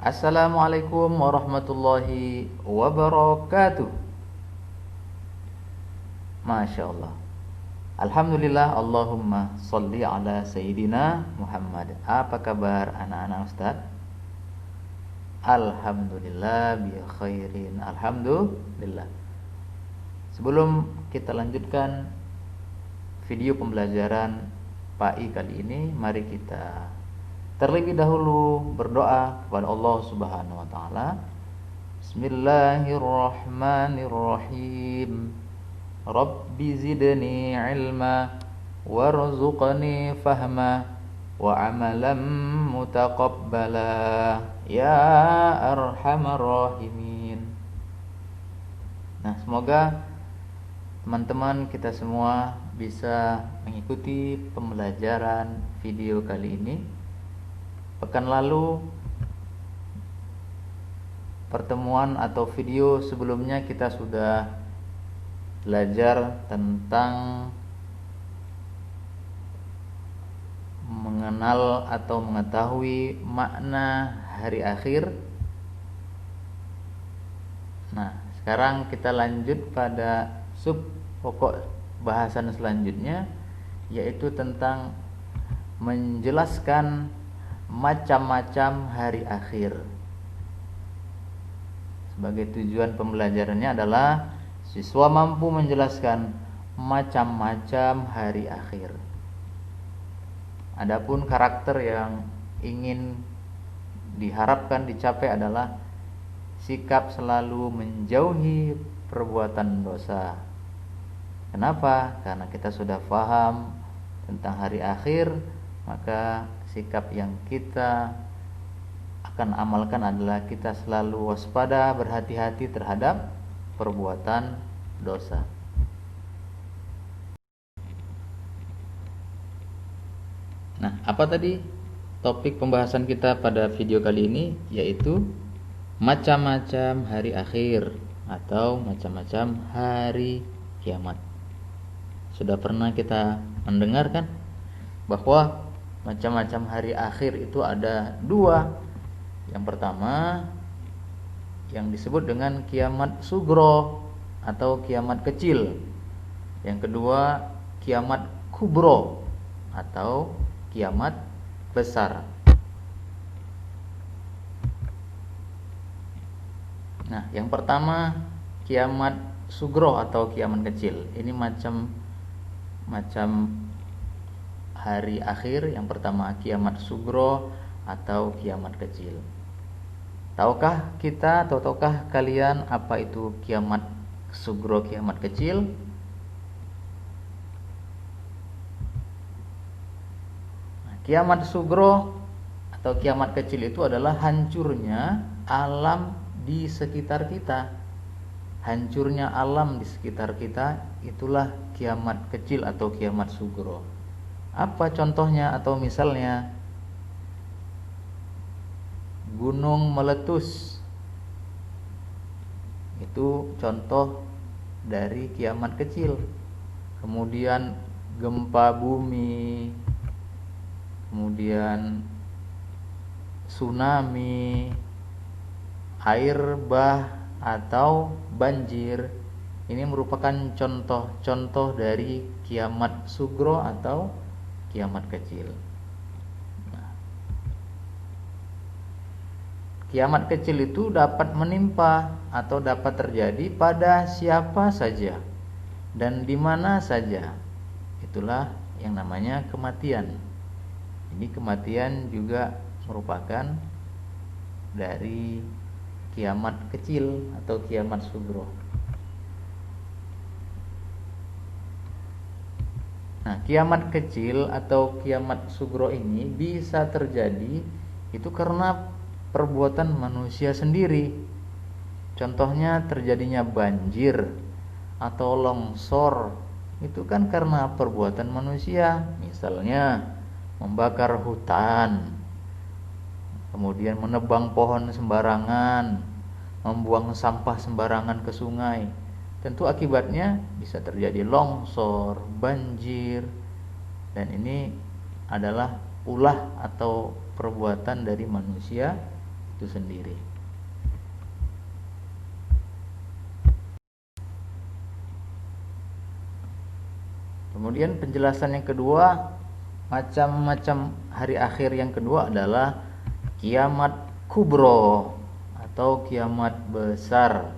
Assalamualaikum warahmatullahi wabarakatuh. Masya Allah. Alhamdulillah. Allahumma salli ala Sayyidina Muhammad. Apa kabar anak-anak Ustaz? Alhamdulillah bi khairin. Alhamdulillah. Sebelum kita lanjutkan video pembelajaran PAI kali ini, mari kita terlebih dahulu berdoa kepada Allah Subhanahu wa taala. Bismillahirrahmanirrahim. Rabbi zidni ilma warzuqni fahma wa amalan mutaqabbala ya arhamar rahimin. Nah, semoga teman-teman kita semua bisa mengikuti pembelajaran video kali ini. Pekan lalu, pertemuan atau video sebelumnya kita sudah belajar tentang mengenal atau mengetahui makna hari akhir. Nah, sekarang kita lanjut pada sub pokok bahasan selanjutnya, yaitu tentang menjelaskan macam-macam hari akhir. Sebagai tujuan pembelajarannya adalah siswa mampu menjelaskan macam-macam hari akhir. Adapun karakter yang ingin diharapkan dicapai adalah sikap selalu menjauhi perbuatan dosa. Kenapa? Karena kita sudah paham tentang hari akhir, maka sikap yang kita akan amalkan adalah kita selalu waspada, berhati-hati terhadap perbuatan dosa. Nah, apa tadi topik pembahasan kita pada video kali ini? Yaitu macam-macam hari akhir atau macam-macam hari kiamat. Sudah pernah kita mendengarkan bahwa macam-macam hari akhir itu ada dua. Yang pertama yang disebut dengan kiamat sugro atau kiamat kecil. Yang kedua kiamat kubro atau kiamat besar. Nah, yang pertama kiamat sugro atau kiamat kecil. Ini macam hari akhir. Yang pertama kiamat sugro atau kiamat kecil. Tahukah kita atau tahukah kalian apa itu kiamat sugro, kiamat kecil? Nah, kiamat sugro atau kiamat kecil itu adalah hancurnya alam di sekitar kita. Hancurnya alam di sekitar kita itulah kiamat kecil atau kiamat sugro. Apa contohnya atau misalnya? Gunung meletus, itu contoh dari kiamat kecil. Kemudian gempa bumi, kemudian tsunami, air bah atau banjir. Ini merupakan contoh-contoh dari kiamat sugro atau kiamat kecil. Kiamat kecil itu dapat menimpa atau dapat terjadi pada siapa saja dan di mana saja. Itulah yang namanya kematian. Ini kematian juga merupakan dari kiamat kecil atau kiamat sugro. Nah, kiamat kecil atau kiamat sugro ini bisa terjadi itu karena perbuatan manusia sendiri. Contohnya terjadinya banjir atau longsor, itu kan karena perbuatan manusia. Misalnya membakar hutan, kemudian menebang pohon sembarangan, membuang sampah sembarangan ke sungai. Tentu akibatnya bisa terjadi longsor, banjir, dan ini adalah ulah atau perbuatan dari manusia itu sendiri. Kemudian penjelasan yang kedua, macam-macam hari akhir yang kedua adalah kiamat kubro atau kiamat besar.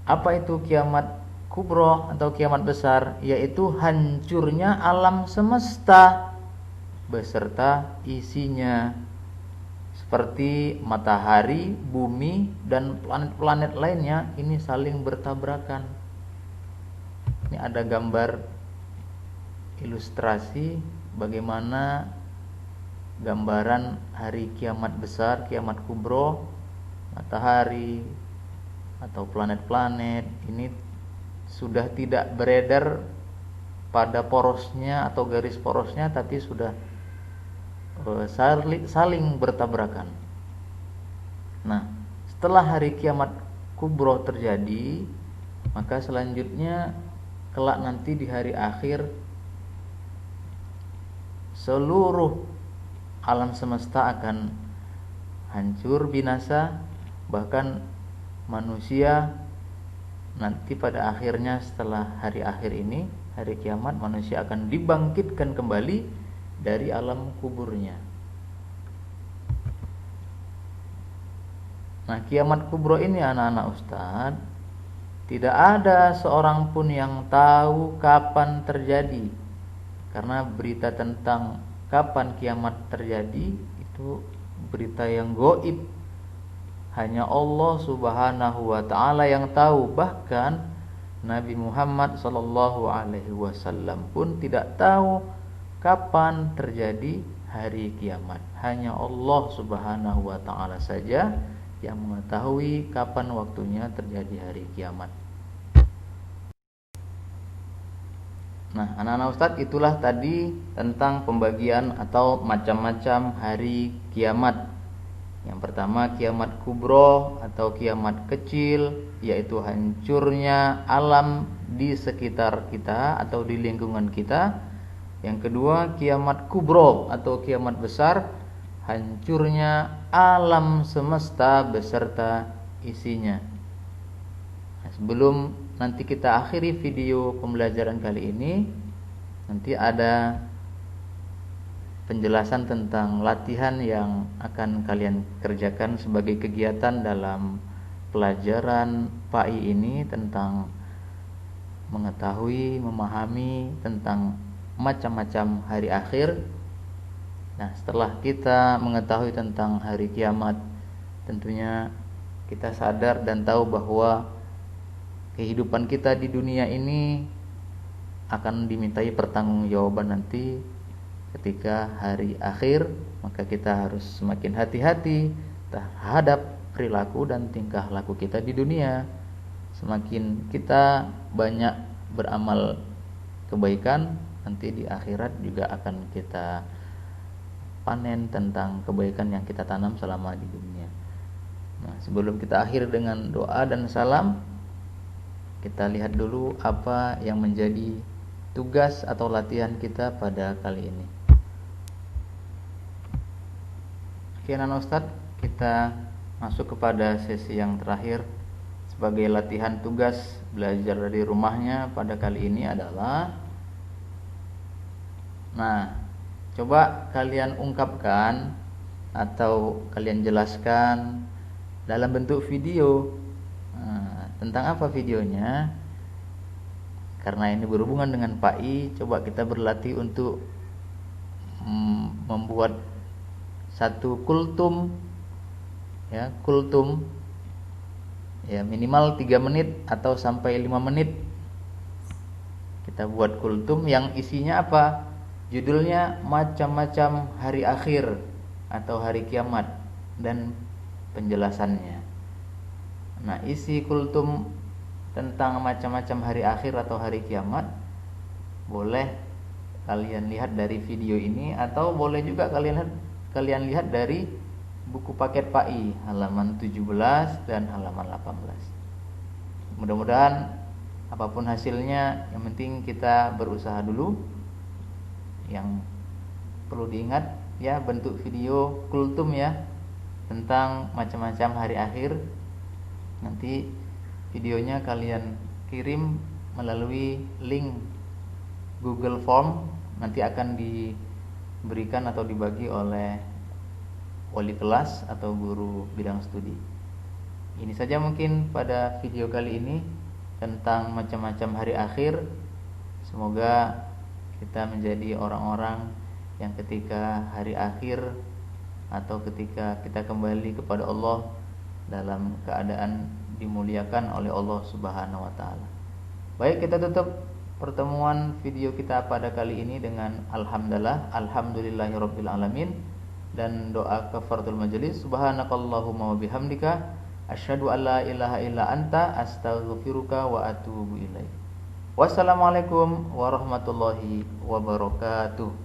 Apa itu kiamat kubro atau kiamat besar? Yaitu hancurnya alam semesta beserta isinya, seperti matahari, bumi, dan planet-planet lainnya ini saling bertabrakan. Ini ada gambar ilustrasi bagaimana gambaran hari kiamat besar, kiamat kubro, matahari atau planet-planet ini sudah tidak beredar pada porosnya atau garis porosnya, tapi sudah saling bertabrakan. Nah, setelah hari kiamat kubro terjadi, maka selanjutnya kelak nanti di hari akhir seluruh alam semesta akan hancur binasa, bahkan manusia nanti pada akhirnya setelah hari akhir ini, hari kiamat, manusia akan dibangkitkan kembali dari alam kuburnya. Nah, kiamat kubro ini anak-anak Ustadz, tidak ada seorang pun yang tahu kapan terjadi, karena berita tentang kapan kiamat terjadi itu berita yang gaib. Hanya Allah Subhanahu wa taala yang tahu. Bahkan Nabi Muhammad sallallahu alaihi wasallam pun tidak tahu kapan terjadi hari kiamat. Hanya Allah Subhanahu wa taala saja yang mengetahui kapan waktunya terjadi hari kiamat. Nah, anak-anak Ustadz, itulah tadi tentang pembagian atau macam-macam hari kiamat. Yang pertama kiamat kubro atau kiamat kecil, yaitu hancurnya alam di sekitar kita atau di lingkungan kita. Yang kedua kiamat kubro atau kiamat besar, hancurnya alam semesta beserta isinya. Nah, sebelum nanti kita akhiri video pembelajaran kali ini, nanti ada penjelasan tentang latihan yang akan kalian kerjakan sebagai kegiatan dalam pelajaran PAI ini, tentang mengetahui, memahami tentang macam-macam hari akhir. Nah, setelah kita mengetahui tentang hari kiamat, tentunya kita sadar dan tahu bahwa kehidupan kita di dunia ini akan dimintai pertanggungjawaban nanti ketika hari akhir. Maka kita harus semakin hati-hati terhadap perilaku dan tingkah laku kita di dunia. Semakin kita banyak beramal kebaikan, nanti di akhirat juga akan kita panen tentang kebaikan yang kita tanam selama di dunia. Nah, sebelum kita akhir dengan doa dan salam, kita lihat dulu apa yang menjadi tugas atau latihan kita pada kali ini. Oke, anak Ustadz, kita masuk kepada sesi yang terakhir sebagai latihan tugas belajar dari rumahnya pada kali ini adalah, nah, coba kalian ungkapkan atau kalian jelaskan dalam bentuk video. Nah, tentang apa videonya? Karena ini berhubungan dengan PAI, coba kita berlatih untuk membuat satu kultum, ya, kultum, ya, minimal 3 menit atau sampai 5 menit. Kita buat kultum yang isinya apa? Judulnya macam-macam hari akhir atau hari kiamat dan penjelasannya. Nah, isi kultum tentang macam-macam hari akhir atau hari kiamat boleh kalian lihat dari video ini, atau boleh juga kalian lihat dari buku paket PAI halaman 17 dan halaman 18. Mudah-mudahan apapun hasilnya, yang penting kita berusaha dulu. Yang perlu diingat ya, bentuk video kultum ya, tentang macam-macam hari akhir. Nanti videonya kalian kirim melalui link Google Form, nanti akan diberikan atau dibagi oleh wali kelas atau guru bidang studi. Ini saja mungkin pada video kali ini tentang macam-macam hari akhir. Semoga kita menjadi orang-orang yang ketika hari akhir atau ketika kita kembali kepada Allah dalam keadaan dimuliakan oleh Allah Subhanahu wa taala. Baik, kita tutup pertemuan video kita pada kali ini dengan alhamdulillahirabbil alamin dan doa kafaratul majelis. Subhanakallahumma wa bihamdika asyhadu an la ilaha illa anta astaghfiruka wa atubu ilaik. Wassalamualaikum warahmatullahi wabarakatuh.